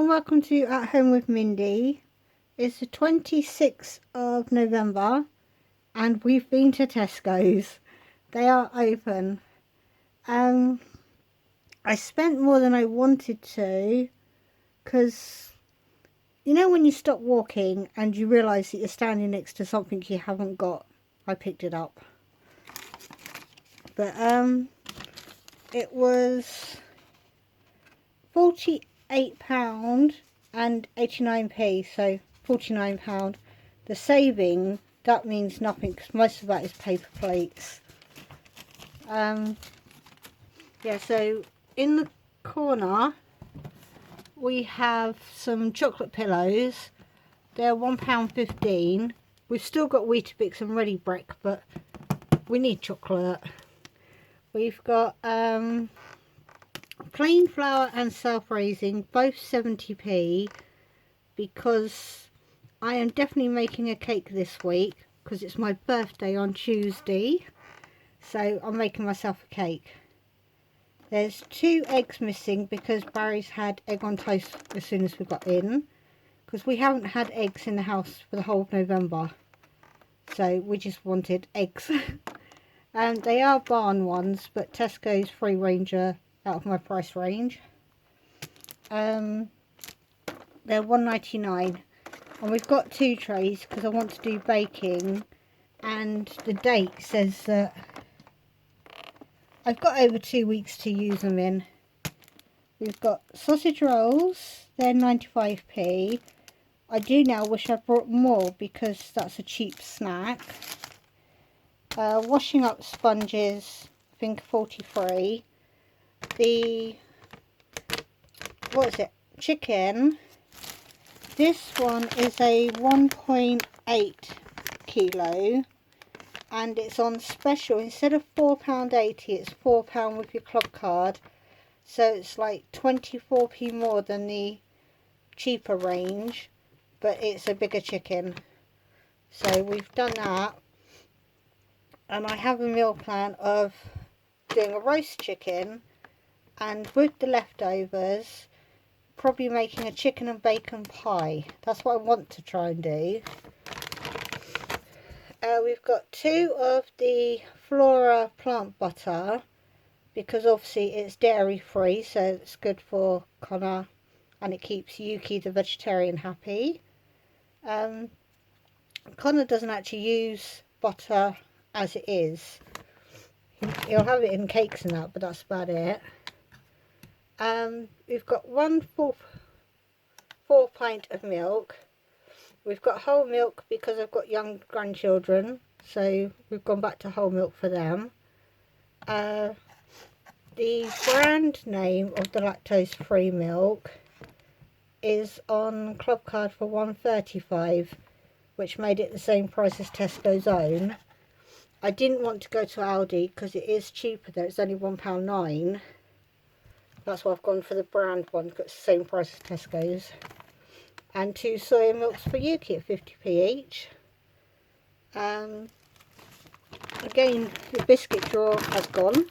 and welcome to At Home with Mindy. It's the 26th of November and we've been to Tesco's. They are open. I spent more than I wanted to because you know when you stop walking and you realise that you're standing next to something you haven't got. I picked it up. But it was £48 and 89p, so £49. The saving, that means nothing because most of that is paper plates. Yeah, so in the corner we have some chocolate pillows. They're £1.15. We've still got Weetabix and Ready Brick, but we need chocolate. We've got plain flour and self-raising, both 70p, because I am definitely making a cake this week because it's my birthday on Tuesday, so I'm making myself a cake. There's 2 eggs missing because Barry's had egg on toast as soon as we got in, because we haven't had eggs in the house for the whole of November, so we just wanted eggs. And they are barn ones, but Tesco's free range are out of my price range. They're £1.99, and we've got 2 trays because I want to do baking, and the date says that I've got over 2 weeks to use them in. We've got sausage rolls, they're 95p. I do now wish I brought more because that's a cheap snack. Washing up sponges, I think 43. The, what is it, chicken, this one is a 1.8 kilo and it's on special. Instead of £4.80 it's £4 with your club card, so it's like 24p more than the cheaper range, but it's a bigger chicken. So we've done that, and I have a meal plan of doing a roast chicken, and with the leftovers probably making a chicken and bacon pie. That's what I want to try and do. We've got 2 of the Flora plant butter because obviously it's dairy free, so it's good for Connor and it keeps Yuki the vegetarian happy. Connor doesn't actually use butter as it is. He'll have it in cakes and that, but that's about it. We've got 1/4 pint of milk. We've got whole milk because I've got young grandchildren, so we've gone back to whole milk for them. The brand name of the lactose free milk is on club card for £1.35, which made it the same price as Tesco's own. I didn't want to go to Aldi because it is cheaper there, it's only £1.09. That's why I've gone for the brand one because it's the same price as Tesco's. And 2 soya milks for Yuki at 50p each. Again, the biscuit drawer has gone.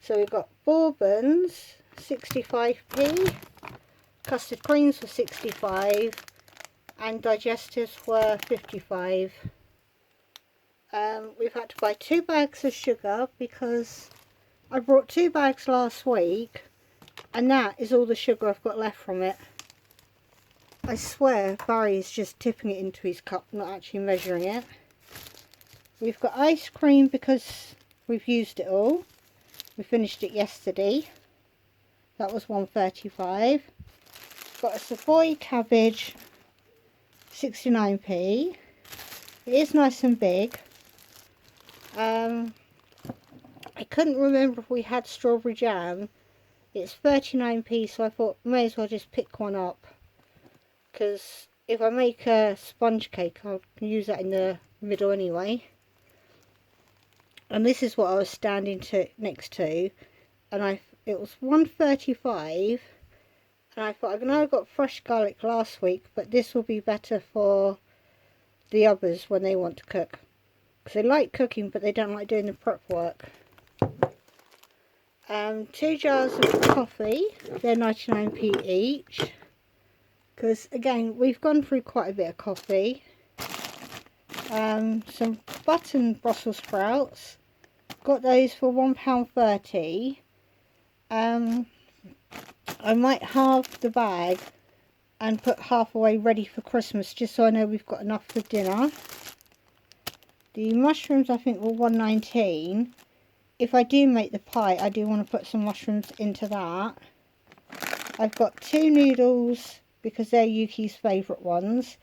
So we've got bourbons, 65p, custard creams for 65, and digestives were 55. We've had to buy 2 bags of sugar because I brought 2 bags last week, and that is all the sugar I've got left from it. I swear Barry is just tipping it into his cup, not actually measuring it. We've got ice cream because we've used it all. We finished it yesterday. That was £1.35. Got a Savoy cabbage, 69p. It is nice and big. I couldn't remember if we had strawberry jam. It's 39p, so I thought may as well just pick one up, because if I make a sponge cake I can use that in the middle anyway. And this is what I was standing next to, and it was £1.35, and I thought I know I got fresh garlic last week, but this will be better for the others when they want to cook, because they like cooking but they don't like doing the prep work. 2 jars of coffee, they're 99p each. because again we've gone through quite a bit of coffee. Some button Brussels sprouts, got those for £1.30. I might halve the bag and put half away ready for Christmas, just so I know we've got enough for dinner. The mushrooms I think were £1.19. If I do make the pie, I do want to put some mushrooms into that. I've got 2 noodles because they're Yuki's favourite ones,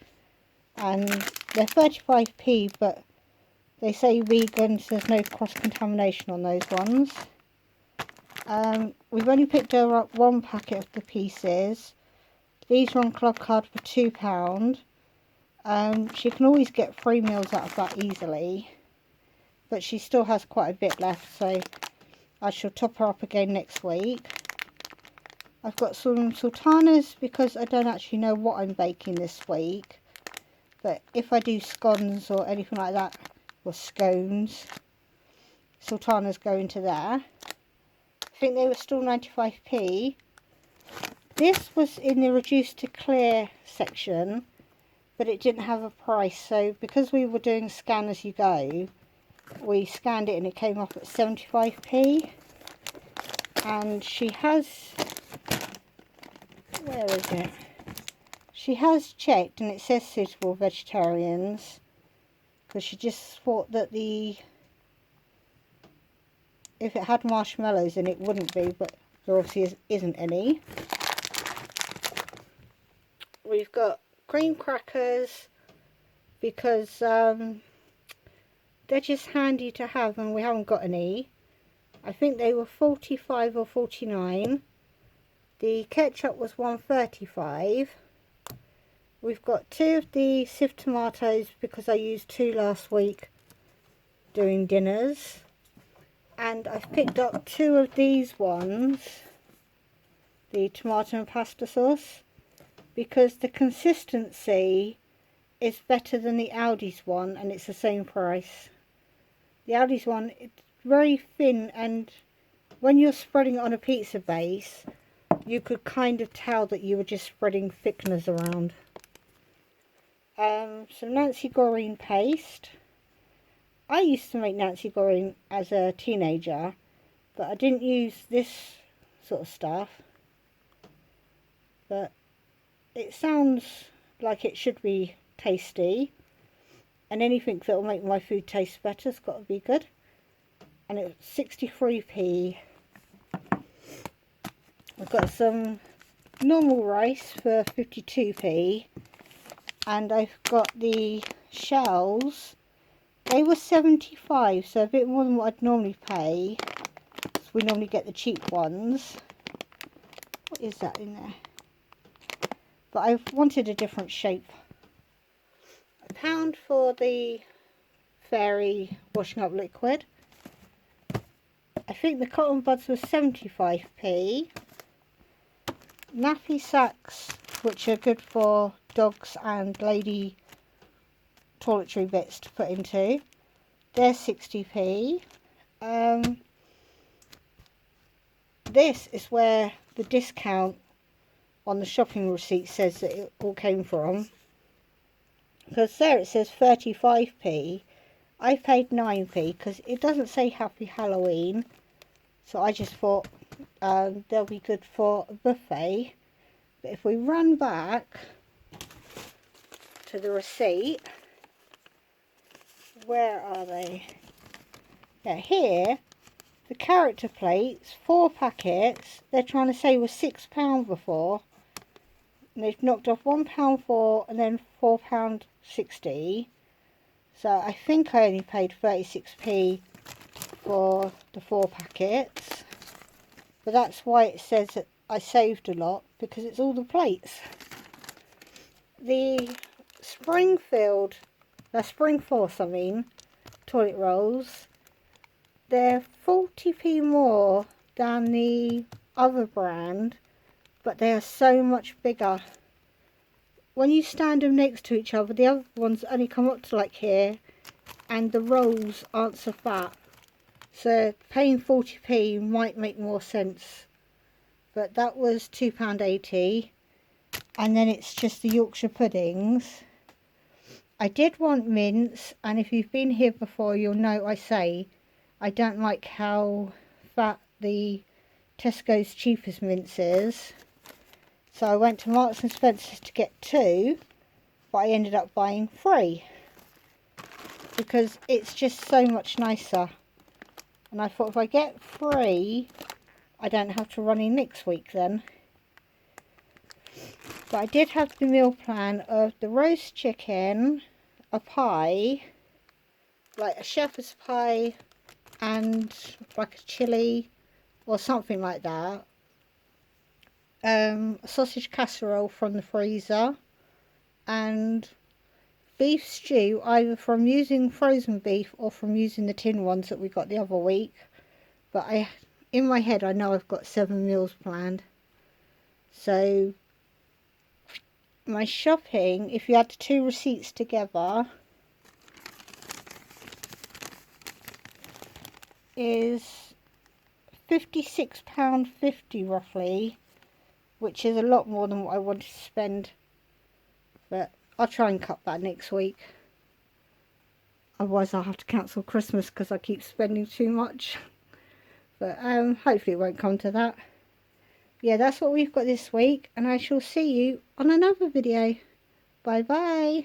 and they're 35p, but they say vegan, so there's no cross-contamination on those ones. We've only picked her up 1 packet of the pieces. These are on club card for £2. She can always get 3 meals out of that easily, but she still has quite a bit left, so I shall top her up again next week. I've got some sultanas because I don't actually know what I'm baking this week, but if I do scones or anything like that, or scones, sultanas go into there. I think they were still 95p. This was in the reduced to clear section, but it didn't have a price, so because we were doing scan as you go, we scanned it and it came off at 75p. And she has, where is it? She has checked and it says suitable vegetarians, because she just thought that if it had marshmallows in it wouldn't be, but there obviously isn't any. We've got cream crackers because they're just handy to have and we haven't got any. I think they were 45 or 49. The ketchup was 1.35. We've got 2 of the sieved tomatoes because I used 2 last week doing dinners. And I've picked up 2 of these ones, the tomato and pasta sauce, because the consistency is better than the Aldi's one and it's the same price. The Aldi's one, it's very thin, and when you're spreading it on a pizza base, you could kind of tell that you were just spreading thickeners around. Some Nancy Goren paste. I used to make Nancy Goren as a teenager, but I didn't use this sort of stuff. But it sounds like it should be tasty, and anything that will make my food taste better has got to be good. And it's 63p. I've got some normal rice for 52p, and I've got the shells. They were 75, so a bit more than what I'd normally pay. So we normally get the cheap ones. What is that in there? But I wanted a different shape. £1 for the fairy washing up liquid. I think the cotton buds were 75p. Nappy sacks, which are good for dogs and lady toiletry bits to put into, they're 60p. This is where the discount on the shopping receipt says that it all came from, because there it says 35p. I paid 9p because it doesn't say Happy Halloween, so I just thought they'll be good for a buffet. But if we run back to the receipt, where are they? Yeah, here, the character plates, 4 packets, they're trying to say were £6 before, and they've knocked off £1 for and then £4.60. So I think I only paid 36p for the 4 packets, but that's why it says that I saved a lot, because it's all the plates. The Springfield, Springforce I mean, toilet rolls, they're 40p more than the other brand, but they are so much bigger. When you stand them next to each other, the other ones only come up to like here, and the rolls aren't so fat. So paying 40p might make more sense. But that was £2.80. and then it's just the Yorkshire puddings. I did want mince, and if you've been here before, you'll know I say I don't like how fat the Tesco's cheapest mince is. So I went to Marks and Spencer's to get 2, but I ended up buying 3 because it's just so much nicer. And I thought if I get 3, I don't have to run in next week then. But I did have the meal plan of the roast chicken, a pie, like a shepherd's pie, and like a chilli or something like that. A sausage casserole from the freezer, and beef stew, either from using frozen beef or from using the tin ones that we got the other week. But in my head, I know I've got 7 meals planned. So my shopping, if you add the 2 receipts together, is £56.50 roughly, which is a lot more than what I wanted to spend. But I'll try and cut that next week. Otherwise I'll have to cancel Christmas because I keep spending too much. But hopefully it won't come to that. Yeah, that's what we've got this week, and I shall see you on another video. Bye bye.